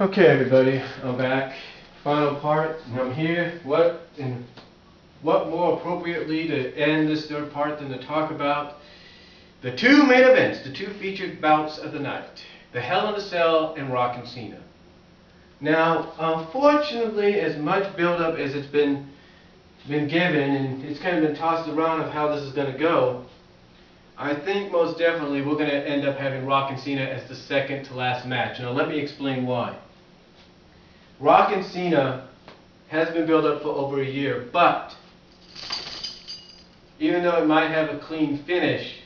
Okay, everybody, I'm back. Final part, and I'm here. What more appropriately to end this third part than to talk about the two main events, the two featured bouts of the night, the Hell in a Cell and Rock and Cena. Now, unfortunately, as much build-up as it's been given, and it's kind of been tossed around of how this is going to go, I think most definitely we're going to end up having Rock and Cena as the second to last match. Now, let me explain why. Rock and Cena has been built up for over a year, but even though it might have a clean finish,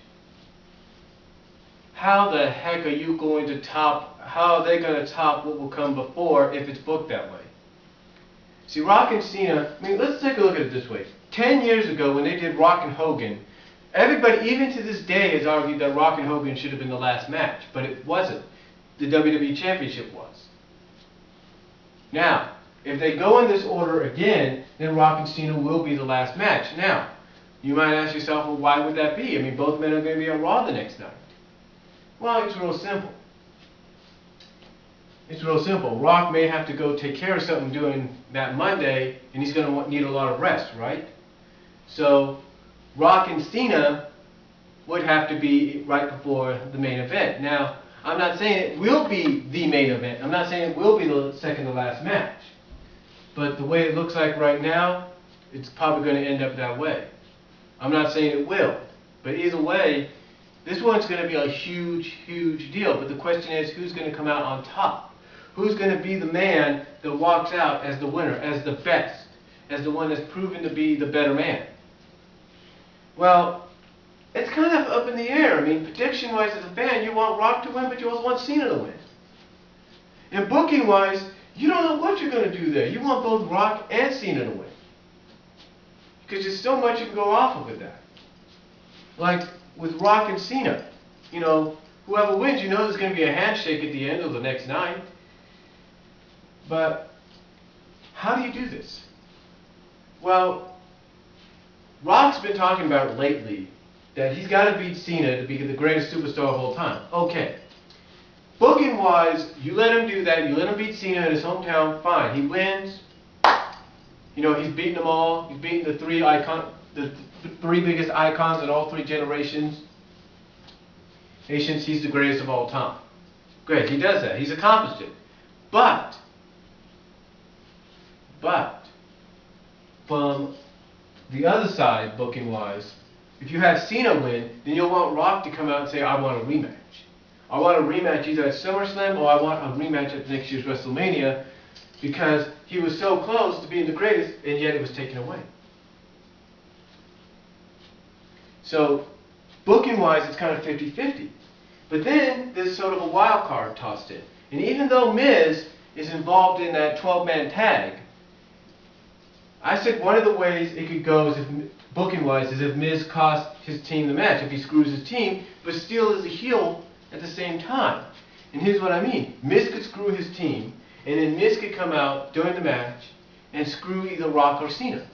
how the heck are you going to top, how are they going to top what will come before if it's booked that way? See, Rock and Cena, I mean, let's take a look at it this way. 10 years ago when they did Rock and Hogan, everybody, even to this day, has argued that Rock and Hogan should have been the last match, but it wasn't. The WWE Championship was. Now, if they go in this order again, then Rock and Cena will be the last match. Now, you might ask yourself, well, why would that be? I mean, both men are going to be on Raw the next night. Well, it's real simple. It's real simple. Rock may have to go take care of something during that Monday, and he's going to need a lot of rest, right? So, Rock and Cena would have to be right before the main event. Now, I'm not saying it will be the main event. I'm not saying it will be the second to last match. But the way it looks like right now, it's probably going to end up that way. I'm not saying it will. But either way, this one's going to be a huge, huge deal. But the question is, who's going to come out on top? Who's going to be the man that walks out as the winner, as the best, as the one that's proven to be the better man? Well, it's kind of up in the air. I mean, prediction-wise as a fan, you want Rock to win, but you also want Cena to win. And booking-wise, you don't know what you're going to do there. You want both Rock and Cena to win. Because there's so much you can go off of with that. Like with Rock and Cena, you know, whoever wins, you know there's going to be a handshake at the end of the next night. But how do you do this? Well, Rock's been talking about it lately, that he's got to beat Cena to be the greatest superstar of all time. Okay. Booking-wise, you let him do that. You let him beat Cena in his hometown. Fine. He wins. You know, he's beaten them all. He's beaten the three biggest icons in all three generations. He's the greatest of all time. Great. He does that. He's accomplished it. But from the other side, booking-wise, if you have Cena win, then you'll want Rock to come out and say, I want a rematch. I want a rematch either at SummerSlam or I want a rematch at next year's WrestleMania, because he was so close to being the greatest and yet it was taken away. So, booking-wise, it's kind of 50-50. But then there's sort of a wild card tossed in. And even though Miz is involved in that 12-man tag, I said one of the ways it could go is if booking-wise is if Miz costs his team the match, if he screws his team, but still is a heel at the same time. And here's what I mean. Miz could screw his team, and then Miz could come out during the match and screw either Rock or Cena,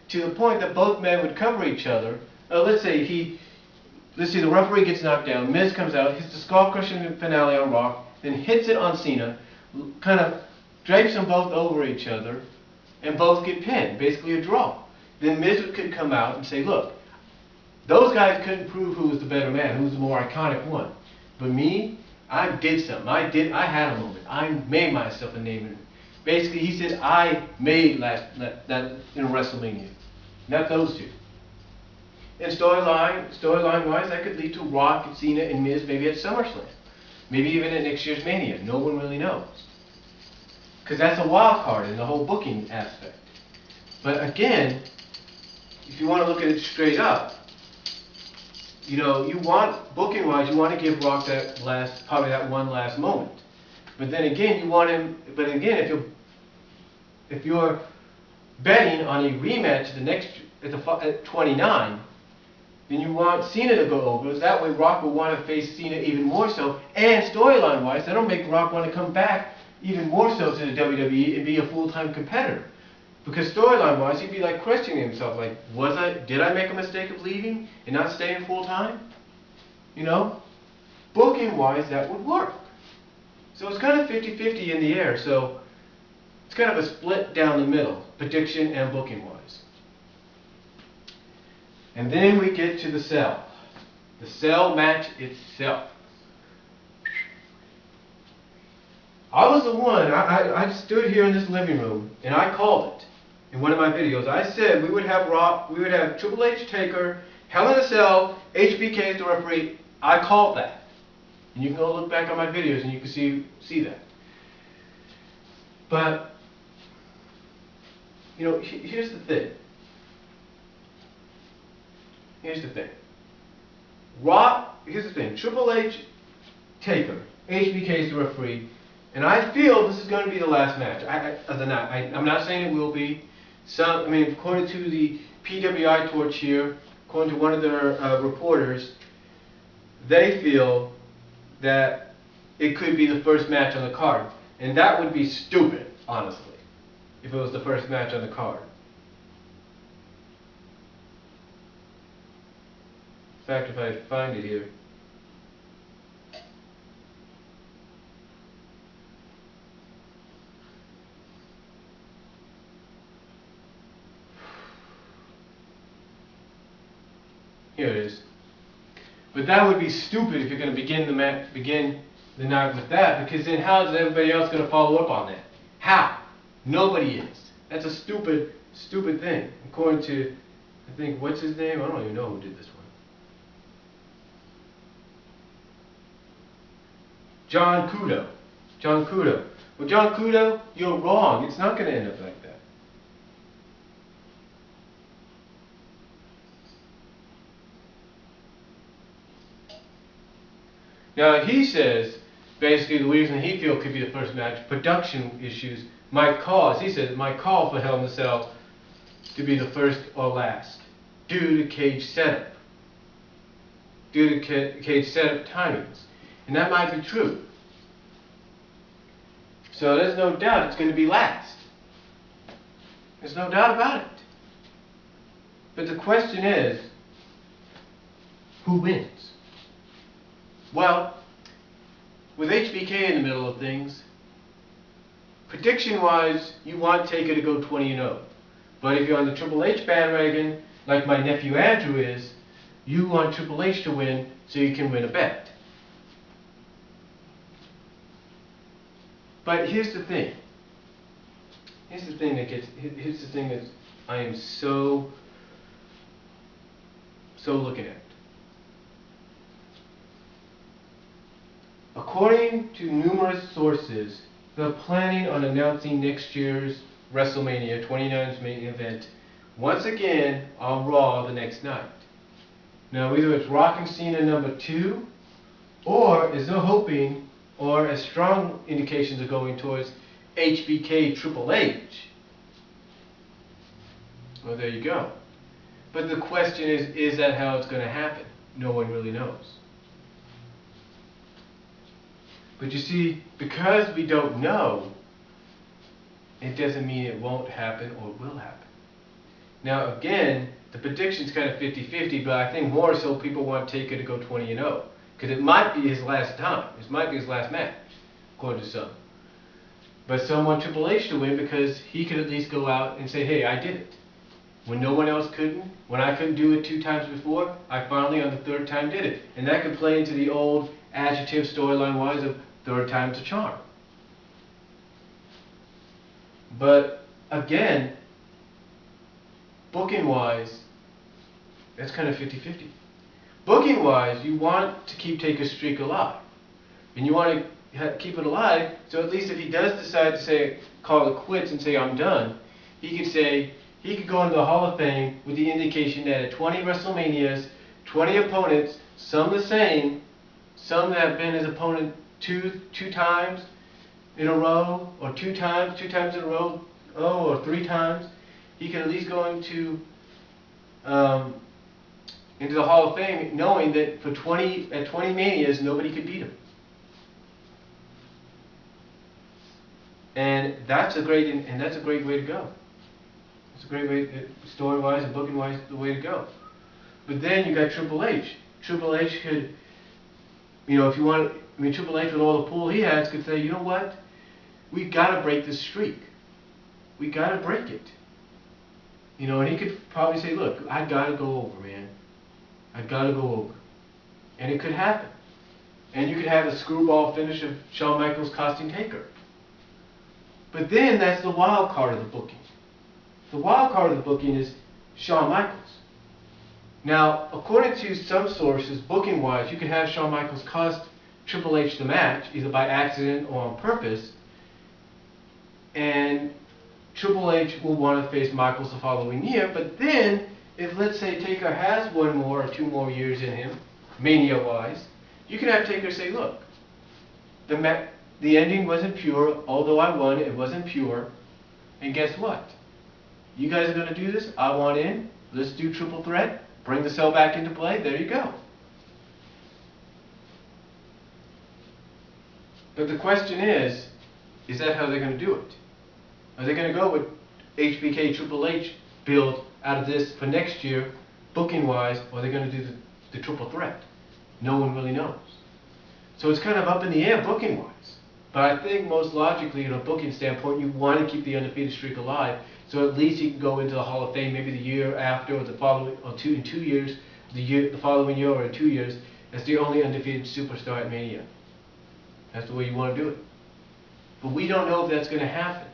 to the point that both men would cover each other. Let's say the referee gets knocked down, Miz comes out, hits the skull-crushing finale on Rock, then hits it on Cena, kind of drapes them both over each other, and both get pinned, basically a draw. Then Miz could come out and say, look, those guys couldn't prove who was the better man, who was the more iconic one. But me, I did something. I had a moment. I made myself a name. And basically, he said, I made that in WrestleMania. Not those two. And storyline-wise, that could lead to Rock and Cena and Miz maybe at SummerSlam. Maybe even at next year's Mania. No one really knows. Because that's a wild card in the whole booking aspect. But again, if you want to look at it straight up, you know, you want, booking-wise, you want to give Rock probably that one last moment. But then again, you want him, but again, if you're betting on a rematch at 29, then you want Cena to go over. That way Rock will want to face Cena even more so. And storyline-wise, that'll make Rock want to come back even more so to the WWE and be a full-time competitor. Because storyline-wise, he'd be like questioning himself, like, did I make a mistake of leaving and not staying full-time? You know? Booking-wise, that would work. So it's kind of 50-50 in the air. So it's kind of a split down the middle, prediction and booking wise. And then we get to the cell. The cell match itself. I was the one, I stood here in this living room and I called it in one of my videos. I said we would have Triple H, Taker, Hell in a Cell, HBK as the referee. I called that. And you can go look back on my videos and you can see that. But, you know, here's the thing. Here's the thing. Here's the thing. Triple H, Taker, HBK is the referee, and I feel this is going to be the last match of the night. I'm not saying it will be. According to the PWI torch here, according to one of their reporters, they feel that it could be the first match on the card, and that would be stupid, honestly, if it was the first match on the card. In fact, if I find it here. Here it is. But that would be stupid if you're going to begin the night with that, because then how is everybody else going to follow up on that? How? Nobody is. That's a stupid thing. According to, I think, what's his name? I don't even know who did this one. John Kudo. Well, John Kudo, you're wrong. It's not going to end up like that. Now, he says, basically, the reason he feels could be the first match, production issues might cause, he says, might call for Hell in a Cell to be the first or last, due to cage setup. Due to cage setup timings. And that might be true. So there's no doubt it's going to be last. There's no doubt about it. But the question is, who wins? Well, with HBK in the middle of things, prediction-wise, you want Taker to go 20-0. But if you're on the Triple H bandwagon, like my nephew Andrew is, you want Triple H to win so you can win a bet. But here's the thing. Here's the thing that I am so looking at. According to numerous sources, they're planning on announcing next year's WrestleMania 29's main event once again on Raw the next night. Now, either it's Rock and Cena #2, or as they're hoping, or as strong indications are going towards HBK Triple H. Well, there you go. But the question is that how it's going to happen? No one really knows. But you see, because we don't know, it doesn't mean it won't happen or will happen. Now again, the prediction's kind of 50-50, but I think more so people want Taker to go 20-0. Because it might be his last time. This might be his last match, according to some. But some want Triple H to win because he could at least go out and say, hey, I did it. When no one else couldn't, when I couldn't do it 2 times before, I finally on the 3rd time did it. And that could play into the old adjective storyline-wise of 3rd time's a charm. But again, booking-wise, that's kind of 50-50. Booking-wise, you want to keep Taker's streak alive. And you want to keep it alive, so at least if he does decide to say, call it quits and say, I'm done, he could go into the Hall of Fame with the indication that at 20 WrestleManias, 20 opponents, some the same, some that have been his opponent two times in a row, or two times in a row, or 3 times, he can at least go into the Hall of Fame, knowing that at 20 Manias, nobody could beat him. And that's a great way to go. It's a great way, story-wise and booking-wise, the way to go. But then you got Triple H. Triple H could, if you want, I mean, Triple H with all the pull he has could say, you know what? We got to break this streak. We got to break it. You know, and he could probably say, look, I got to go over, man. I got to go over. And it could happen. And you could have a screwball finish of Shawn Michaels costing Taker. But then that's the wild card of the booking. The wild card of the booking is Shawn Michaels. Now, according to some sources, booking-wise, you could have Shawn Michaels cost Triple H the match, either by accident or on purpose, and Triple H will want to face Michaels the following year. But then, if let's say Taker has 1 more or 2 more years in him, Mania-wise, you can have Taker say, look, the ending wasn't pure, although I won, it wasn't pure, and guess what? You guys are going to do this, I want in, let's do triple threat, bring the cell back into play, there you go. But the question is that how they're going to do it? Are they going to go with HBK Triple H build out of this for next year, booking-wise, or are they going to do the triple threat? No one really knows. So it's kind of up in the air booking-wise. But I think most logically, in a booking standpoint, you want to keep the undefeated streak alive, so at least you can go into the Hall of Fame maybe the year after, or the following, or in 2 years, the following year, or in 2 years, as the only undefeated superstar at Mania. That's the way you want to do it. But we don't know if that's going to happen.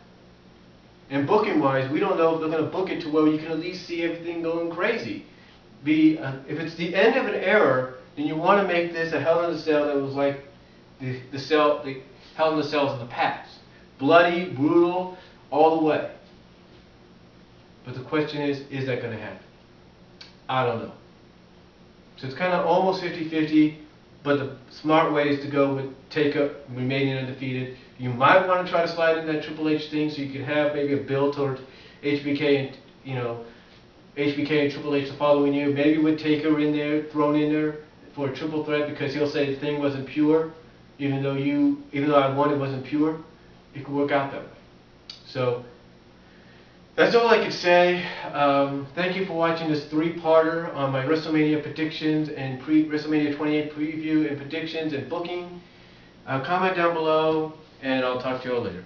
And booking-wise, we don't know if they're going to book it to where you can at least see everything going crazy. If it's the end of an era, then you want to make this a Hell in a Cell that was like the Hell in the Cells of the past. Bloody, brutal, all the way. But the question is that going to happen? I don't know. So it's kind of almost 50-50, but the smart way is to go with Taker remaining undefeated. You might want to try to slide in that Triple H thing so you could have maybe a build towards HBK and, HBK and Triple H the following year, maybe with Taker in there, thrown in there for a triple threat because he'll say the thing wasn't pure, even though I won it wasn't pure. It could work out that way. So that's all I could say. Thank you for watching this 3-parter on my WrestleMania predictions and WrestleMania 28 preview and predictions and booking. Comment down below, and I'll talk to you all later.